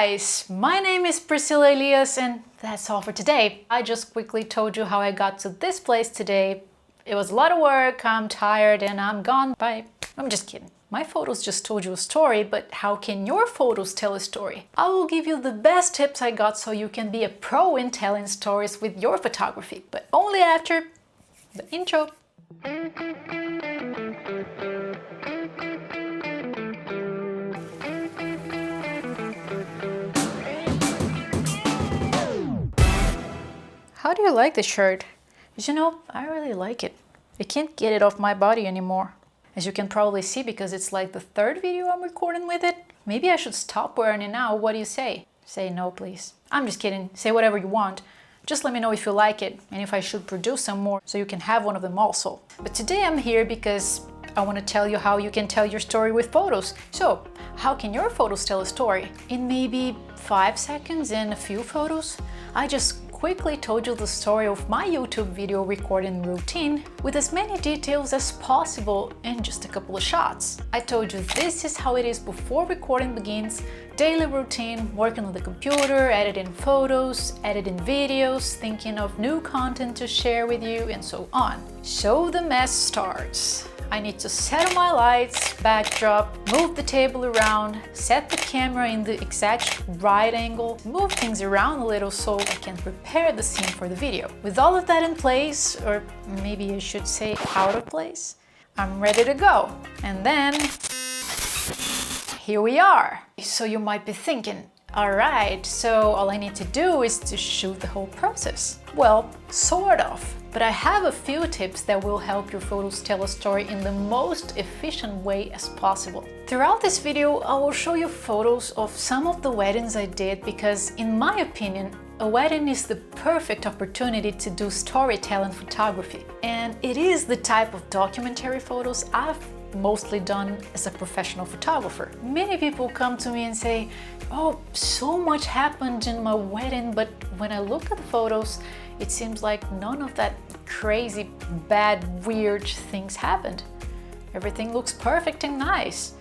guys, my name is Priscilla Elias and that's all for today. I just quickly told you how I got to this place today. It was a lot of work, I'm tired and I'm gone. Bye. I'm just kidding. My photos just told you a story, but how can your photos tell a story? I will give you the best tips I got so you can be a pro in telling stories with your photography, but only after the intro. How do you like this shirt? You know, I really like it. I can't get it off my body anymore. As you can probably see, because it's like the third video I'm recording with it. Maybe I should stop wearing it now. What do you say? Say no, please. I'm just kidding. Say whatever you want. Just let me know if you like it and if I should produce some more so you can have one of them also. But today I'm here because I want to tell you how you can tell your story with photos. So, how can your photos tell a story? In maybe 5 seconds and a few photos? I just quickly told you the story of my YouTube video recording routine with as many details as possible in just a couple of shots. I told you this is how it is before recording begins, daily routine, working on the computer, editing photos, editing videos, thinking of new content to share with you, and so on. So the mess starts. I need to set my lights, backdrop, move the table around, set the camera in the exact right angle, move things around a little so I can prepare the scene for the video. With all of that in place, or maybe I should say out of place, I'm ready to go. And then, here we are. So you might be thinking, alright, so all I need to do is to shoot the whole process. Well, sort of. But I have a few tips that will help your photos tell a story in the most efficient way as possible. Throughout this video, I will show you photos of some of the weddings I did because, in my opinion, a wedding is the perfect opportunity to do storytelling photography. And it is the type of documentary photos I've mostly done as a professional photographer. Many people come to me and say, oh, so much happened in my wedding, but when I look at the photos, it seems like none of that crazy, bad, weird things happened. Everything looks perfect and nice.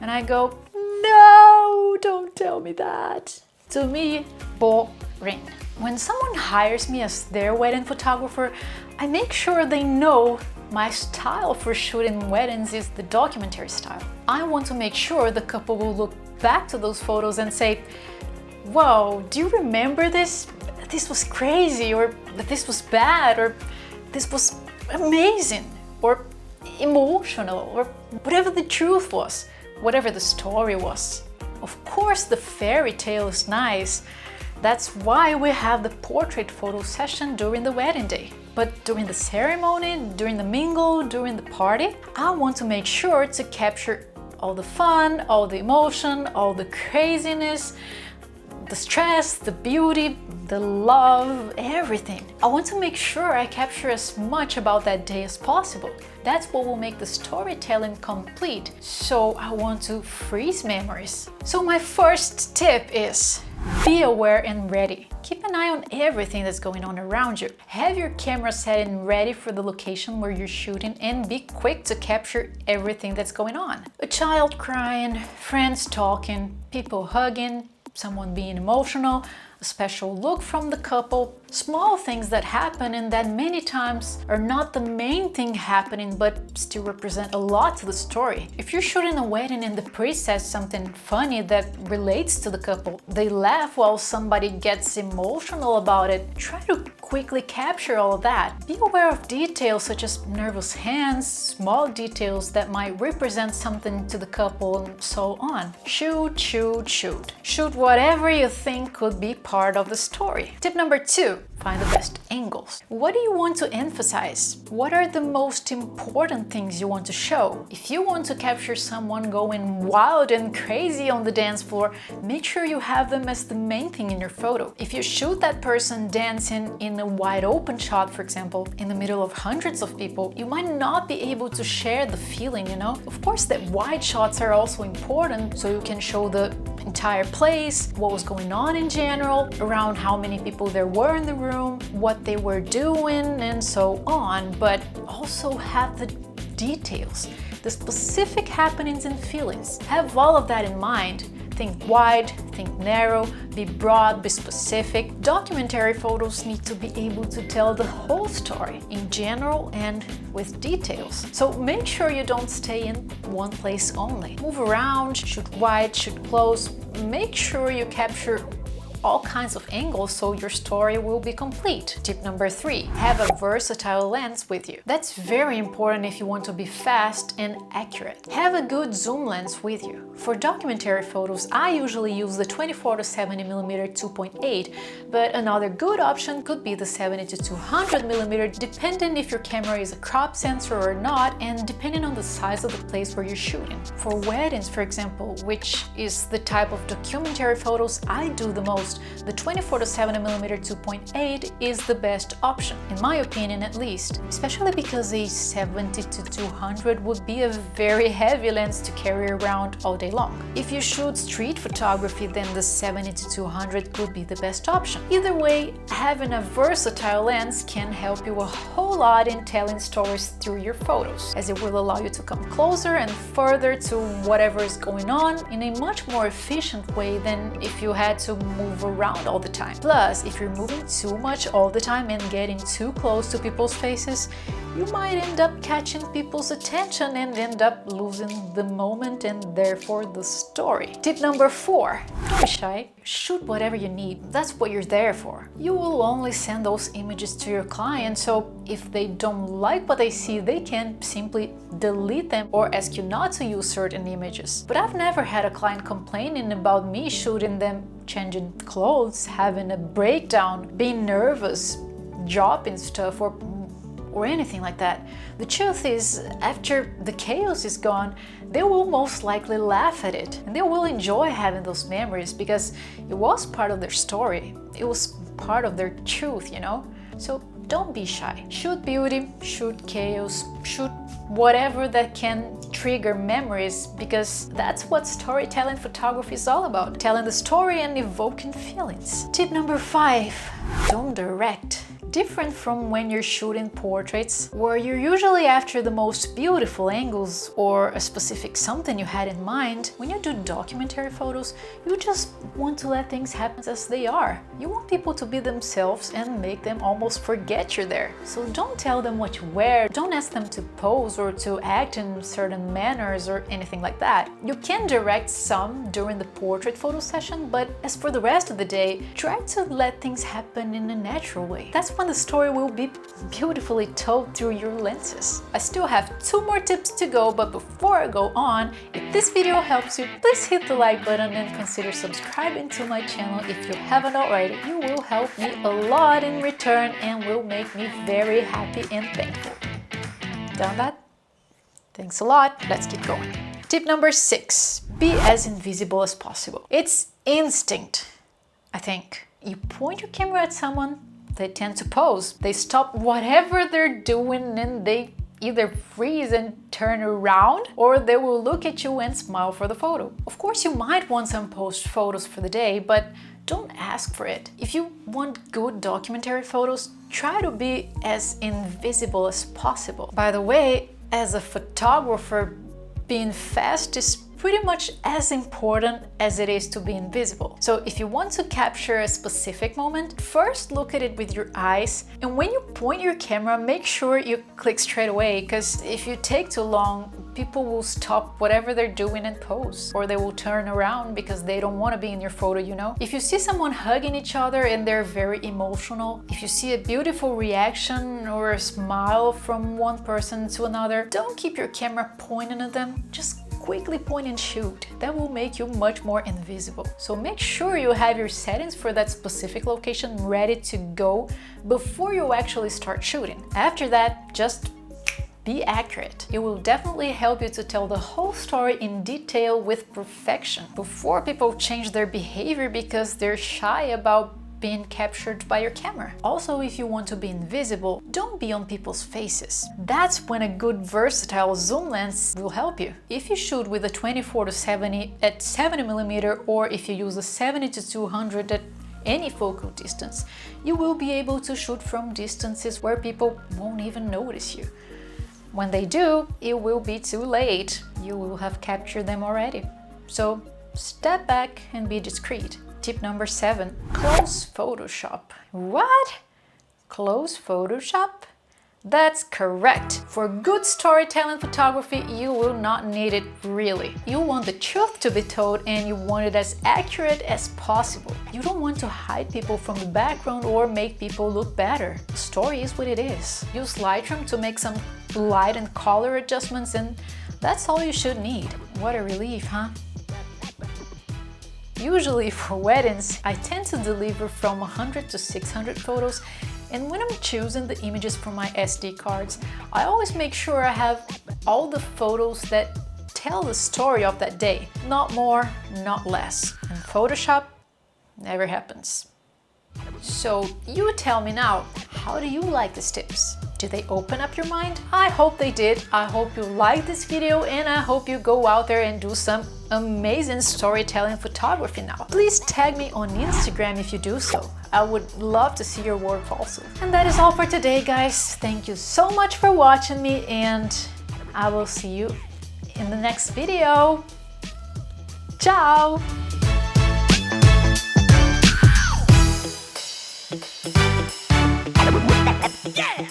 And I go, no, don't tell me that. To me, boring. When someone hires me as their wedding photographer, I make sure they know my style for shooting weddings is the documentary style. I want to make sure the couple will look back to those photos and say, whoa, do you remember this? This was crazy, or this was bad, or this was amazing, or emotional, or whatever the truth was, whatever the story was. Of course, the fairy tale is nice. That's why we have the portrait photo session during the wedding day. But during the ceremony, during the mingle, during the party, I want to make sure to capture all the fun, all the emotion, all the craziness, the stress, the beauty, the love, everything. I want to make sure I capture as much about that day as possible. That's what will make the storytelling complete. So I want to freeze memories. So my first tip is be aware and ready. Keep an eye on everything that's going on around you. Have your camera set and ready for the location where you're shooting and be quick to capture everything that's going on. A child crying, friends talking, people hugging, someone being emotional, a special look from the couple, small things that happen and that many times are not the main thing happening but still represent a lot to the story. If you're shooting a wedding and the priest says something funny that relates to the couple, they laugh while somebody gets emotional about it, try to quickly capture all of that. Be aware of details such as nervous hands, small details that might represent something to the couple, and so on. Shoot, shoot, shoot. Shoot whatever you think could be part of the story. Tip number 2. Find the best angles. What do you want to emphasize? What are the most important things you want to show? If you want to capture someone going wild and crazy on the dance floor, make sure you have them as the main thing in your photo. If you shoot that person dancing in a wide open shot, for example, in the middle of hundreds of people, you might not be able to share the feeling, you know? Of course, that wide shots are also important, so you can show the entire place, what was going on in general, around how many people there were in the room, what they were doing, and so on, but also have the details, the specific happenings and feelings. Have all of that in mind Think wide, think narrow, be broad, be specific. Documentary photos need to be able to tell the whole story in general and with details. So make sure you don't stay in one place only. Move around, shoot wide, shoot close. Make sure you capture all kinds of angles so your story will be complete. Tip number 3, have a versatile lens with you. That's very important if you want to be fast and accurate. Have a good zoom lens with you. For documentary photos, I usually use the 24 to 70mm 2.8, but another good option could be the 70 to 200mm, depending if your camera is a crop sensor or not, and depending on the size of the place where you're shooting. For weddings, for example, which is the type of documentary photos I do the most, the 24 to 70mm 2.8 is the best option, in my opinion at least, especially because a 70 to 200 would be a very heavy lens to carry around all day long. If you shoot street photography, then the 70 to 200 could be the best option. Either way, having a versatile lens can help you a whole lot in telling stories through your photos, as it will allow you to come closer and further to whatever is going on in a much more efficient way than if you had to move around all the time. Plus, if you're moving too much all the time and getting too close to people's faces, you might end up catching people's attention and end up losing the moment and therefore the story. Tip number 4, don't be shy. Shoot whatever you need. That's what you're there for. You will only send those images to your client, so if they don't like what they see, they can simply delete them or ask you not to use certain images. But I've never had a client complaining about me shooting them changing clothes, having a breakdown, being nervous, dropping stuff, or anything like that. The truth is, after the chaos is gone, they will most likely laugh at it and they will enjoy having those memories because it was part of their story. It was part of their truth, you know? So don't be shy. Shoot beauty, shoot chaos, shoot whatever that can trigger memories, because that's what storytelling photography is all about. Telling the story and evoking feelings. Tip number 5, don't direct. Different from when you're shooting portraits, where you're usually after the most beautiful angles or a specific something you had in mind. When you do documentary photos, you just want to let things happen as they are. You want people to be themselves and make them almost forget you're there. So don't tell them what you wear, don't ask them to pose or to act in certain manners or anything like that. You can direct some during the portrait photo session, but as for the rest of the day, try to let things happen in a natural way. That's when the story will be beautifully told through your lenses. I still have 2 more tips to go, but before I go on, if this video helps you, please hit the like button and consider subscribing to my channel if you haven't already. You will help me a lot in return and will make me very happy and thankful. Done that? Thanks a lot. Let's keep going. Tip number 6, be as invisible as possible. It's instinct, I think. You point your camera at someone, they tend to pose. They stop whatever they're doing and they either freeze and turn around, or they will look at you and smile for the photo. Of course, you might want some post photos for the day, but don't ask for it. If you want good documentary photos, try to be as invisible as possible. By the way, as a photographer, being fast is pretty much as important as it is to be invisible. So if you want to capture a specific moment, first look at it with your eyes, and when you point your camera, make sure you click straight away, because if you take too long, people will stop whatever they're doing and pose, or they will turn around because they don't want to be in your photo, you know? If you see someone hugging each other and they're very emotional, if you see a beautiful reaction or a smile from one person to another, don't keep your camera pointing at them, just quickly point and shoot. That will make you much more invisible. So make sure you have your settings for that specific location ready to go before you actually start shooting. After that, just be accurate. It will definitely help you to tell the whole story in detail with perfection before people change their behavior because they're shy about being captured by your camera. Also, if you want to be invisible, don't be on people's faces. That's when a good versatile zoom lens will help you. If you shoot with a 24 to 70 at 70mm, or if you use a 70 to 200 at any focal distance, you will be able to shoot from distances where people won't even notice you. When they do, it will be too late. You will have captured them already. So step back and be discreet. Tip number 7, close Photoshop. What? Close Photoshop? That's correct. For good storytelling photography, you will not need it really. You want the truth to be told and you want it as accurate as possible. You don't want to hide people from the background or make people look better. The story is what it is. Use Lightroom to make some light and color adjustments and that's all you should need. What a relief, huh? Usually for weddings, I tend to deliver from 100 to 600 photos, and when I'm choosing the images for my SD cards, I always make sure I have all the photos that tell the story of that day. Not more, not less. And Photoshop never happens. So you tell me now, how do you like these tips? Did they open up your mind? I hope they did. I hope you liked this video and I hope you go out there and do some amazing storytelling photography now. Please tag me on Instagram if you do so. I would love to see your work also. And that is all for today, guys. Thank you so much for watching me and I will see you in the next video. Ciao! Yeah!